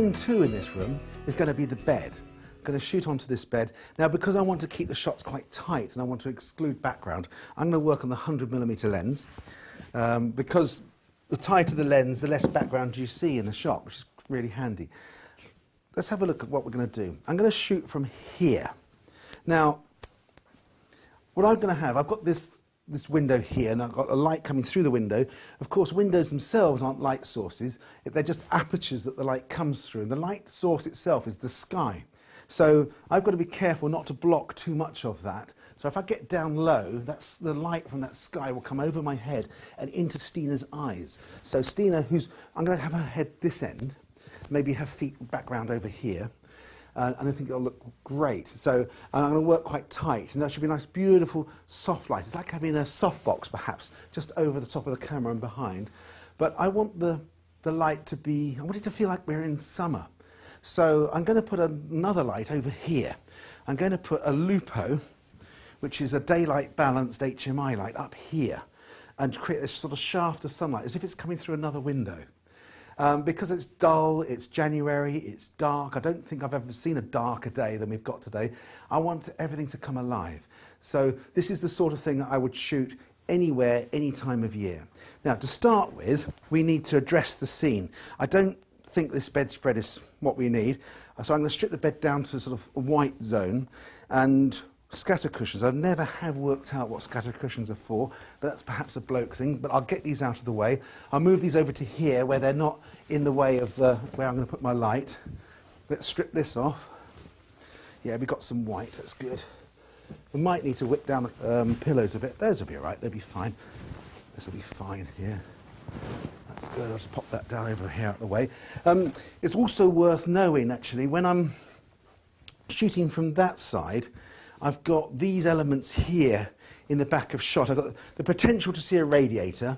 zone 2 in this room is going to be the bed. I'm going to shoot onto this bed. Now, because I want to keep the shots quite tight and I want to exclude background, I'm going to work on the 100mm lens, because the tighter the lens, the less background you see in the shot, which is really handy. Let's have a look at what we're going to do. I'm going to shoot from here. Now, what I'm going to have, I've got this window here, and I've got a light coming through the window. Of course, windows themselves aren't light sources. They're just apertures that the light comes through, and the light source itself is the sky. So I've got to be careful not to block too much of that. So if I get down low, the light from that sky will come over my head and into Stina's eyes. So Stina, I'm going to have her head this end, maybe her feet background over here. And I think it'll look great. So I'm going to work quite tight, and that should be a nice, beautiful, soft light. It's like having a softbox, perhaps, just over the top of the camera and behind. But I want the light to be, I want it to feel like we're in summer. So I'm going to put another light over here. I'm going to put a LUPO, which is a daylight balanced HMI light, up here, and create this sort of shaft of sunlight, as if it's coming through another window. Because it's dull, it's January, it's dark. I don't think I've ever seen a darker day than we've got today. I want everything to come alive. So this is the sort of thing I would shoot anywhere, any time of year. Now, to start with, we need to address the scene. I don't think this bedspread is what we need. So I'm going to strip the bed down to sort of a white zone and scatter cushions. I never have worked out what scatter cushions are for, but that's perhaps a bloke thing, but I'll get these out of the way. I'll move these over to here where they're not in the way of where I'm going to put my light. Let's strip this off. Yeah, we've got some white, that's good. We might need to whip down the pillows a bit. Those will be all right, they'll be fine. This will be fine, yeah. That's good, I'll just pop that down over here out of the way. It's also worth knowing, actually, when I'm shooting from that side, I've got these elements here in the back of shot. I've got the potential to see a radiator.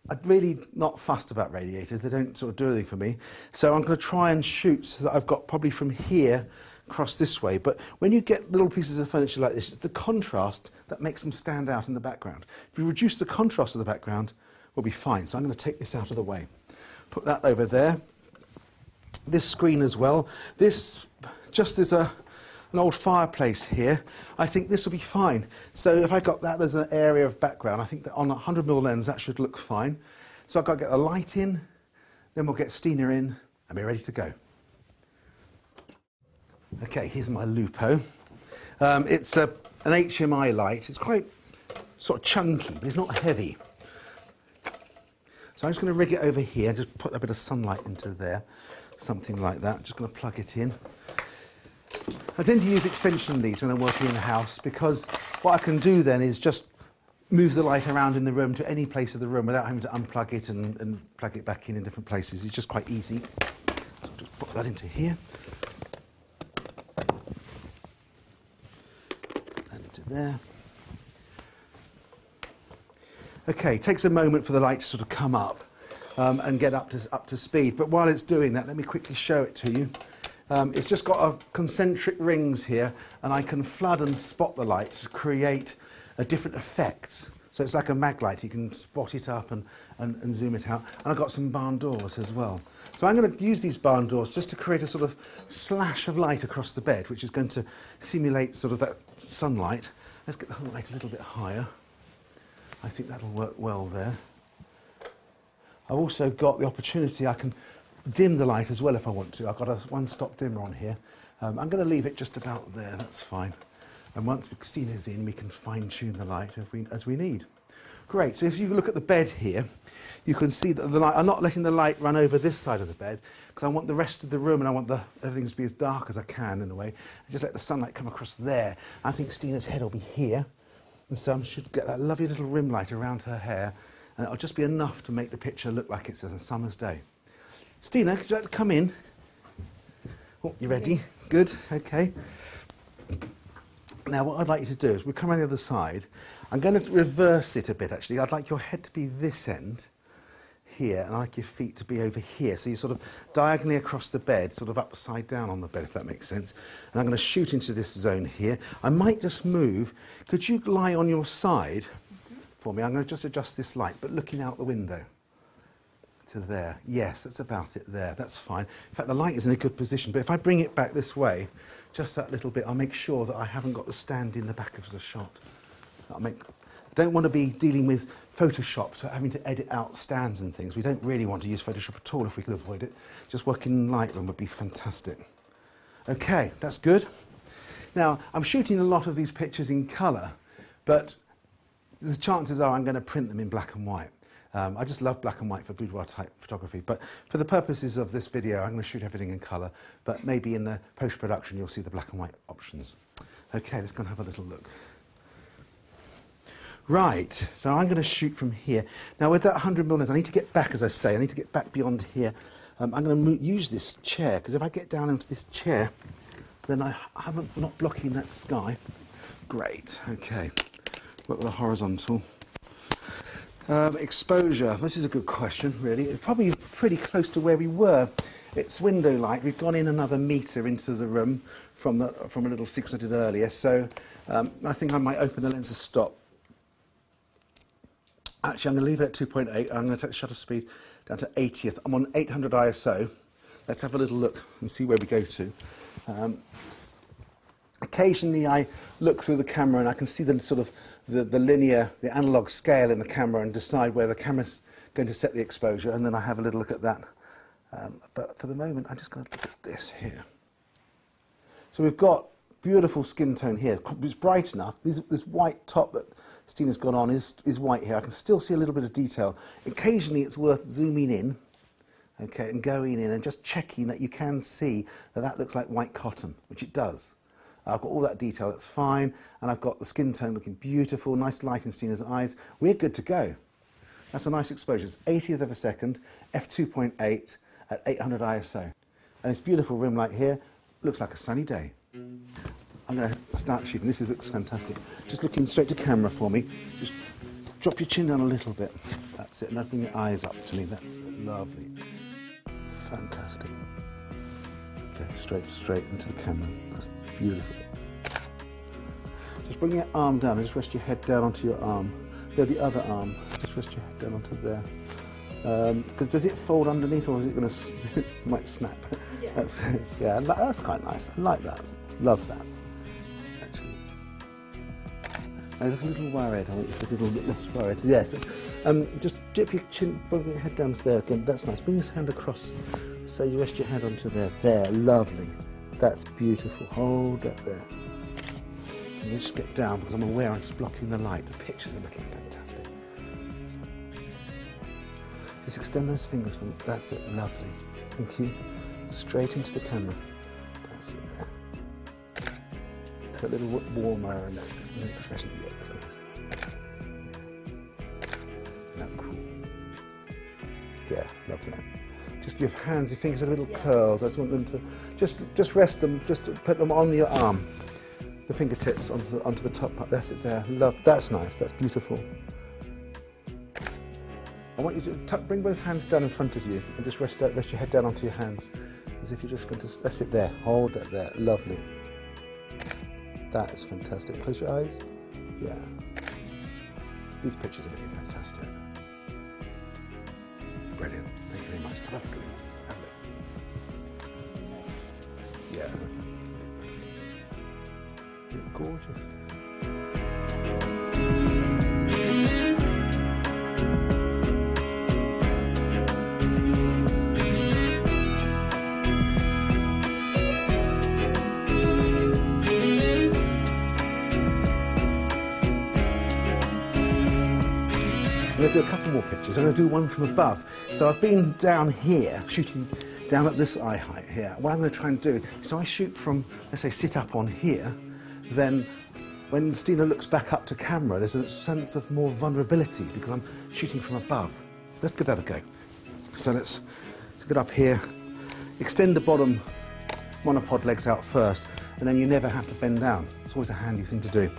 I'm really not fussed about radiators. They don't sort of do anything for me. So I'm going to try and shoot so that I've got probably from here across this way. But when you get little pieces of furniture like this, it's the contrast that makes them stand out in the background. If you reduce the contrast of the background, we'll be fine. So I'm going to take this out of the way. Put that over there. This screen as well. This just is an old fireplace here. I think this will be fine. So if I got that as an area of background, I think that on a 100mm lens that should look fine. So I've got to get the light in, then we'll get Stina in, and we're ready to go. Okay, here's my LUPO. It's an HMI light. It's quite sort of chunky, but it's not heavy. So I'm just going to rig it over here, just put a bit of sunlight into there, something like that. I'm just going to plug it in. I tend to use extension leads when I'm working in the house, because what I can do then is just move the light around in the room to any place of the room without having to unplug it and plug it back in different places. It's just quite easy. So I'll just put that into here. Put that into there. Okay, it takes a moment for the light to sort of come up and get up to speed. But while it's doing that, let me quickly show it to you. It's just got concentric rings here, and I can flood and spot the light to create different effects. So it's like a mag light. You can spot it up and zoom it out. And I've got some barn doors as well. So I'm going to use these barn doors just to create a sort of slash of light across the bed, which is going to simulate sort of that sunlight. Let's get the light a little bit higher. I think that'll work well there. I've also got the opportunity, I can dim the light as well if I want to. I've got a one-stop dimmer on here. I'm going to leave it just about there, that's fine. And once Stina's in, we can fine-tune the light as we need. Great, so if you look at the bed here, you can see that the light, I'm not letting the light run over this side of the bed, because I want the rest of the room and I want everything to be as dark as I can in a way. And just let the sunlight come across there. I think Stina's head will be here, and so I should get that lovely little rim light around her hair, and it'll just be enough to make the picture look like it's a summer's day. Stina, could you like to come in? Oh, you ready? Good, okay. Now what I'd like you to do is, we'll come around the other side. I'm going to reverse it a bit actually. I'd like your head to be this end, here, and I'd like your feet to be over here. So you're sort of diagonally across the bed, sort of upside down on the bed, if that makes sense. And I'm going to shoot into this zone here. I might just move. Could you lie on your side for me? I'm going to just adjust this light, but looking out the window. to there. Yes, that's about it there. That's fine. In fact, the light is in a good position, but if I bring it back this way, just that little bit, I'll make sure that I haven't got the stand in the back of the shot. I don't want to be dealing with Photoshop, so having to edit out stands and things. We don't really want to use Photoshop at all if we can avoid it. Just working in Lightroom would be fantastic. Okay, that's good. Now, I'm shooting a lot of these pictures in colour, but the chances are I'm going to print them in black and white. I just love black and white for boudoir type photography, but for the purposes of this video I'm going to shoot everything in colour, but maybe in the post-production you'll see the black and white options. Okay, let's go and have a little look. Right, so I'm going to shoot from here. Now with that 100mm lens, I need to get back, as I say, I need to get back beyond here. I'm going to use this chair, because if I get down into this chair, then I'm not blocking that sky. Great, okay. Work with the horizontal. Exposure, this is a good question really. It's probably pretty close to where we were. It's window light. We've gone in another metre into the room from a little sequence I did earlier, so I think I might open the lens to stop. Actually, I'm going to leave it at 2.8. I'm going to take the shutter speed down to 80th. I'm on 800 ISO. Let's have a little look and see where we go to. Occasionally I look through the camera and I can see the sort of the linear, the analog scale in the camera and decide where the camera's going to set the exposure, and then I have a little look at that. But for the moment I'm just going to look at this here. So we've got beautiful skin tone here. It's bright enough. This white top that Stina's got on is white here. I can still see a little bit of detail. Occasionally it's worth zooming in, okay, and going in and just checking that you can see that that looks like white cotton, which it does. I've got all that detail, that's fine, and I've got the skin tone looking beautiful, nice light in Stina's eyes. We're good to go. That's a nice exposure. It's 80th of a second, f2.8 at 800 ISO. And this beautiful rim light here looks like a sunny day. I'm going to start shooting. This looks fantastic. Just looking straight to camera for me. Just drop your chin down a little bit. That's it. Now bring your eyes up to me. That's lovely. Fantastic. Okay, straight into the camera. That's beautiful. Just bring your arm down and just rest your head down onto your arm. Yeah, the other arm. Just rest your head down onto there. Does it fold underneath, or is it going to might snap? Yeah. That's quite nice. I like that. Love that. Actually, I look a little worried. I want you to look a little bit less worried. Yes. Just dip your chin, bring your head down to there again. That's nice. Bring your hand across, so you rest your head onto there. There, lovely. That's beautiful. Hold that there. And you just get down because I'm aware I'm just blocking the light. The pictures are looking fantastic. Just extend those fingers from. That's it. Lovely. Thank you. Straight into the camera. That's it there. It's a little warmer and that expression. Yeah, that's nice. Yeah. Isn't that cool? Yeah, love that. Just your hands, your fingers are a little curled. I just want them to just rest them, just put them on your arm. The fingertips onto the top part. That's it there. Love. That's nice. That's beautiful. I want you to bring both hands down in front of you and just rest your head down onto your hands, as if you're just going to. That's it there. Hold that there. Lovely. That is fantastic. Close your eyes. Yeah. These pictures are looking fantastic. Brilliant. Thank you very much. Come over, please. Have a look. Yeah. You're gorgeous. I'm going to do a couple more pictures. I'm going to do one from above. So I've been down here, shooting down at this eye height here. What I'm going to try and do, so I shoot from, let's say, sit up on here, then when Stina looks back up to camera, there's a sense of more vulnerability because I'm shooting from above. Let's give that a go. So let's get up here, extend the bottom monopod legs out first, and then you never have to bend down. It's always a handy thing to do.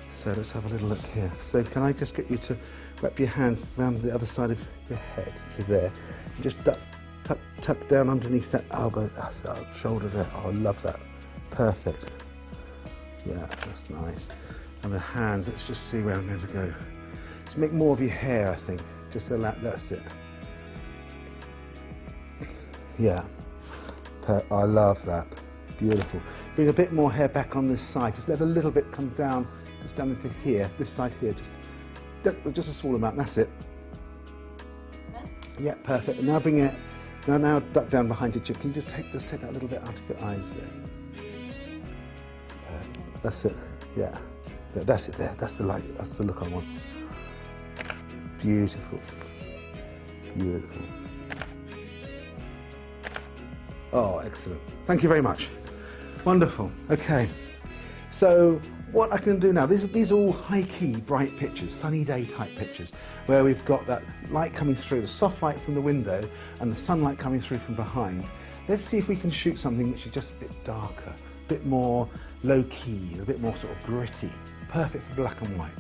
So let's have a little look here. So can I just get you to wrap your hands around the other side of your head to there. And just tuck down underneath that elbow, that's our shoulder there. Oh, I love that. Perfect. Yeah, that's nice. And the hands, let's just see where I'm going to go. Just make more of your hair, I think. Just allow, that's it. Yeah, I love that. Beautiful. Bring a bit more hair back on this side. Just let a little bit come down, just down into here, this side here. Just a small amount. That's it. Yeah, perfect. And now bring it. Now duck down behind your chin. Can you just take that little bit out of your eyes there? Perfect. That's it. Yeah. That's it there. That's the light. That's the look I want. Beautiful. Beautiful. Oh, excellent. Thank you very much. Wonderful. Okay. So what I can do now, these are all high-key, bright pictures, sunny day type pictures, where we've got that light coming through, the soft light from the window and the sunlight coming through from behind. Let's see if we can shoot something which is just a bit darker, a bit more low-key, a bit more sort of gritty. Perfect for black and white.